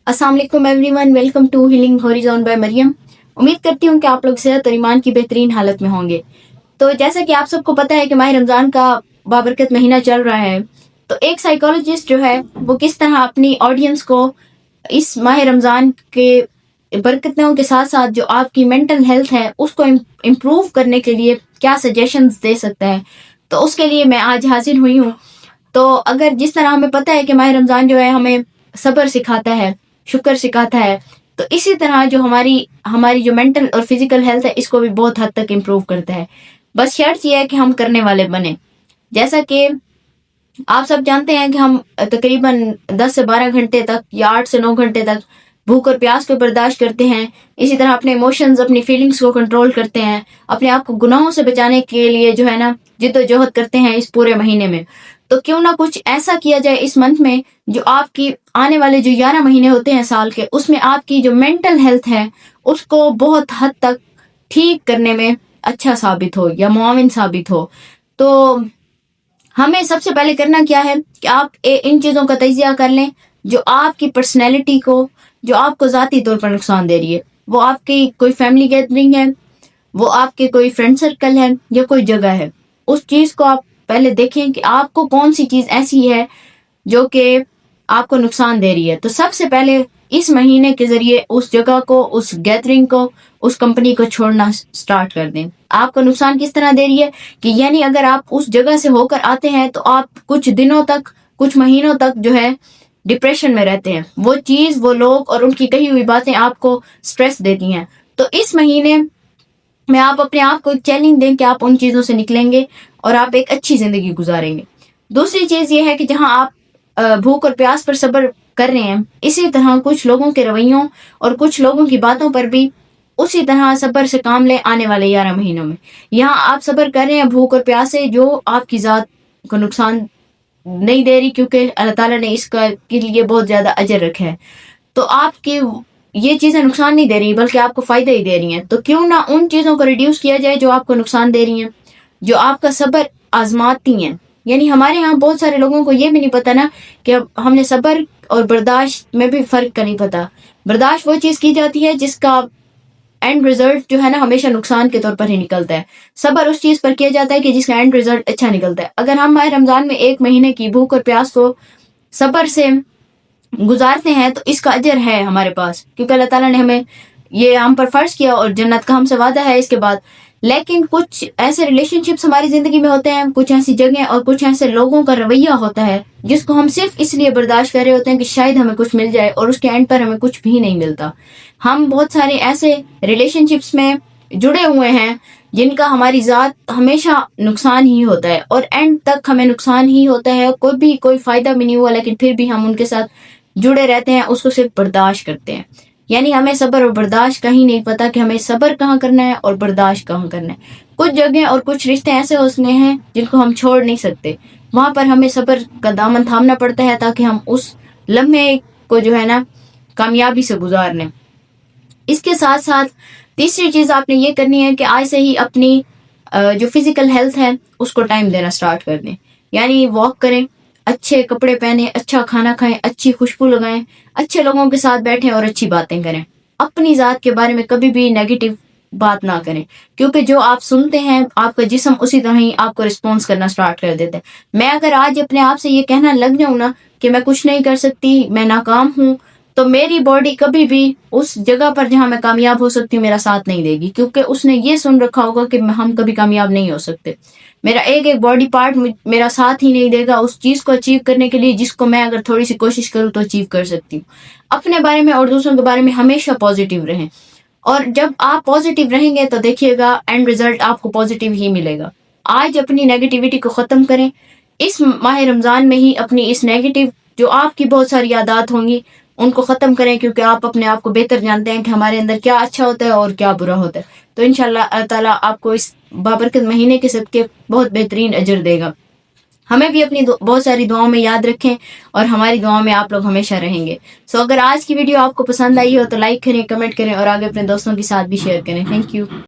अस्सलाम वालेकुम everyone, welcome to healing horizon by Maryam. उम्मीद करती हूँ कि आप लोग सेहत और ईमान की बेहतरीन हालत में होंगे। तो जैसा कि आप सबको पता है कि माह रमज़ान का बाबरकत महीना चल रहा है, तो एक साइकोलॉजिस्ट जो है वो किस तरह अपनी ऑडियंस को इस माह रमज़ान के बरकतों के साथ साथ जो आपकी मेंटल हेल्थ है उसको इम्प्रूव करने के लिए क्या सजेशंस दे सकता है, तो उसके लिए मैं आज हाजिर हुई हूँ। तो अगर जिस तरह हमें पता है कि माह रमज़ान जो है हमें सब्र सिखाता है, शुक्र सिखाता है, तो इसी तरह जो हमारी हमारी जो मेंटल और फिजिकल हेल्थ है इसको भी बहुत हद तक इम्प्रूव करता है। बस शर्त यह है कि हम करने वाले बने। जैसा कि आप सब जानते हैं कि हम तकरीबन 10 से 12 घंटे तक या 8 से 9 घंटे तक भूख और प्यास को बर्दाश्त करते हैं। इसी तरह अपने इमोशंस, अपनी फीलिंग्स को कंट्रोल करते हैं, अपने आप को गुनाहों से बचाने के लिए जो है ना जिद्दोजहद करते हैं इस पूरे महीने में। तो क्यों ना कुछ ऐसा किया जाए इस मंथ में जो आपकी आने वाले जो 11 महीने होते हैं साल के, उसमें आपकी जो मेंटल हेल्थ है उसको बहुत हद तक ठीक करने में अच्छा साबित हो या मुआविन साबित हो। तो हमें सबसे पहले करना क्या है कि आप इन चीज़ों का तजिया कर लें जो आपकी पर्सनैलिटी को, जो आपको ज़ाती तौर पर नुकसान दे रही है। वो आपकी कोई फैमिली गैदरिंग है, वो आपके कोई फ्रेंड सर्कल है या कोई जगह है। उस चीज़ को आप पहले देखें कि आपको कौन सी चीज़ ऐसी है जो कि आपको नुकसान दे रही है। तो सबसे पहले इस महीने के ज़रिए उस जगह को, उस गैदरिंग को, उस कंपनी को छोड़ना स्टार्ट कर दें। आपको नुकसान किस तरह दे रही है कि यानी अगर आप उस जगह से होकर आते हैं तो आप कुछ दिनों तक, कुछ महीनों तक जो है डिप्रेशन में रहते हैं। वो चीज़, वो लोग और उनकी कही हुई बातें आपको स्ट्रेस देती हैं। तो इस महीने में आप अपने आप को एक चैलेंज दें कि आप उन चीज़ों से निकलेंगे और आप एक अच्छी ज़िंदगी गुजारेंगे। दूसरी चीज़ ये है कि जहाँ आप भूख और प्यास पर सब्र कर रहे हैं, इसी तरह कुछ लोगों के रवैयों और कुछ लोगों की बातों पर भी उसी तरह सब्र से काम लें आने वाले 11 महीनों में। यहाँ आप सब्र कर रहे हैं भूख और प्यास से जो आपकी ज़ात को नुकसान नहीं दे रही, क्योंकि अल्लाह ताला ने इसका के लिए बहुत ज़्यादा अजर रखा है। तो आपकी ये चीज़ें नुकसान नहीं दे रही बल्कि आपको फ़ायदा ही दे रही हैं। तो क्यों ना उन चीज़ों को रिड्यूस किया जाए जो आपको नुकसान दे रही हैं, जो आपका सब्र आजमाती हैं। यानी हमारे यहाँ बहुत सारे लोगों को ये भी नहीं पता ना कि अब हमने सब्र और बर्दाश्त में भी फ़र्क का नहीं पता। बर्दाश्त वो चीज़ की जाती है जिसका एंड रिजल्ट जो है ना हमेशा नुकसान के तौर पर ही निकलता है। सब्र उस चीज़ पर किया जाता है कि जिसका एंड रिजल्ट अच्छा निकलता है। अगर हम माह रमज़ान में 1 महीने की भूख और प्यास को सब्र से गुजारते हैं तो इसका अजर है हमारे पास, क्योंकि अल्लाह ताला ने हमें ये हम पर फर्ज किया और जन्नत का हमसे वादा है इसके बाद। लेकिन कुछ ऐसे रिलेशनशिप्स हमारी ज़िंदगी में होते हैं, कुछ ऐसी जगह और कुछ ऐसे लोगों का रवैया होता है जिसको हम सिर्फ इसलिए बर्दाश्त कर रहे होते हैं कि शायद हमें कुछ मिल जाए और उसके एंड पर हमें कुछ भी नहीं मिलता। हम बहुत सारे ऐसे रिलेशनशिप्स में जुड़े हुए हैं जिनका हमारी ज़ात हमेशा नुकसान ही होता है और एंड तक हमें नुकसान ही होता है। कोई फ़ायदा भी नहीं हुआ लेकिन फिर भी हम उनके साथ जुड़े रहते हैं, उसको सिर्फ बर्दाश्त करते हैं। यानी हमें सब्र और बर्दाश्त का ही नहीं पता कि हमें सब्र कहाँ करना है और बर्दाश्त कहाँ करना है। कुछ जगह और कुछ रिश्ते ऐसे होते हैं जिनको हम छोड़ नहीं सकते, वहाँ पर हमें सब्र का दामन थामना पड़ता है ताकि हम उस लम्हे को जो है ना कामयाबी से गुजार लें। इसके साथ साथ तीसरी चीज़ आपने ये करनी है कि आज से ही अपनी जो फिज़िकल हेल्थ है उसको टाइम देना स्टार्ट कर दें। यानी वॉक करें, अच्छे कपड़े पहने, अच्छा खाना खाएं, अच्छी खुशबू लगाएं, अच्छे लोगों के साथ बैठें और अच्छी बातें करें। अपनी ज़ात के बारे में कभी भी नेगेटिव बात ना करें, क्योंकि जो आप सुनते हैं आपका जिस्म उसी तरह ही आपको रिस्पॉन्स करना स्टार्ट कर देता है। मैं अगर आज अपने आप से ये कहना लग जाऊँ ना कि मैं कुछ नहीं कर सकती, मैं नाकाम हूँ, तो मेरी बॉडी कभी भी उस जगह पर जहाँ मैं कामयाब हो सकती हूँ मेरा साथ नहीं देगी, क्योंकि उसने ये सुन रखा होगा कि हम कभी कामयाब नहीं हो सकते। मेरा एक एक बॉडी पार्ट मेरा साथ ही नहीं देगा उस चीज़ को अचीव करने के लिए जिसको मैं अगर थोड़ी सी कोशिश करूँ तो अचीव कर सकती हूँ। अपने बारे में और दूसरों के बारे में हमेशा पॉजिटिव रहें, और जब आप पॉजिटिव रहेंगे तो देखिएगा एंड रिजल्ट आपको पॉजिटिव ही मिलेगा। आज अपनी नेगेटिविटी को ख़त्म करें। इस माह रमज़ान में ही अपनी इस नेगेटिव जो आपकी बहुत सारी आदत होंगी उनको ख़त्म करें, क्योंकि आप अपने आप को बेहतर जानते हैं कि हमारे अंदर क्या अच्छा होता है और क्या बुरा होता है। तो इंशाल्लाह अल्लाह ताला आपको इस बाबरकत महीने के सदके बहुत बेहतरीन अजर देगा। हमें भी अपनी बहुत सारी दुआओं में याद रखें और हमारी दुआओं में आप लोग हमेशा रहेंगे। सो अगर आज की वीडियो आपको पसंद आई हो तो लाइक करें, कमेंट करें और आगे अपने दोस्तों के साथ भी शेयर करें। Thank you.